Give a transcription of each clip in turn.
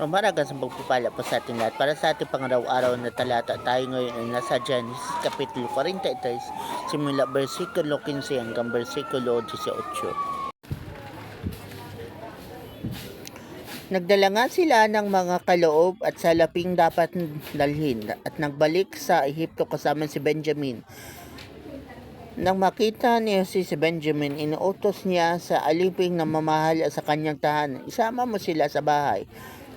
Umaraga sa pagpupala po sa ating lahat. Para sa ating pangaraw-araw na talata, tayo ngayon ay nasa Genesis Kapitulo 43, simula versikulo 15 hanggang versikulo 18. Nagdala nga sila ng mga kaloob at salaping dapat dalhin at nagbalik sa Ehipto kasama si Benjamin. Nang makita ni Jose si Benjamin, inuutos niya sa aliping na mamahala sa kanyang tahanan, isama mo sila sa bahay.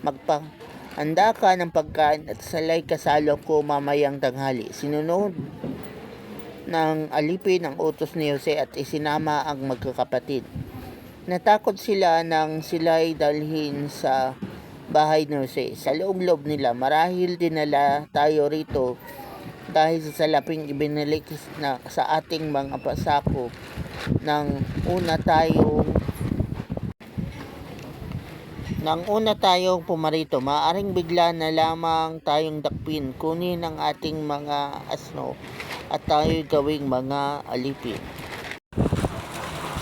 Magpahanda ka ng pagkain at salay kasalo ko mamayang tanghali. Sinunod ng alipin ang utos ni Jose at isinama ang magkakapatid. Natakot sila nang sila'y dalhin sa bahay ni Jose. Sa loob-loob nila, marahil dinala tayo rito dahil sa salaping ibinalik na sa ating mga pasako nang una tayong pumarito. Maaring bigla na lamang tayong dakpin, kunin ang ating mga asno at tayo'y gawing mga alipin.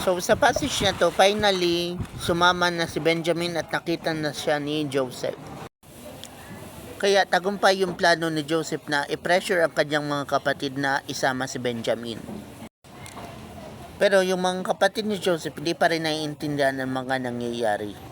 So sa passage na to, finally sumama na si Benjamin at nakita na siya ni Joseph. Kaya tagumpay yung plano ni Joseph na i-pressure ang kanyang mga kapatid na isama si Benjamin. Pero yung mga kapatid ni Joseph hindi pa rin naiintindihan ang mga nangyayari.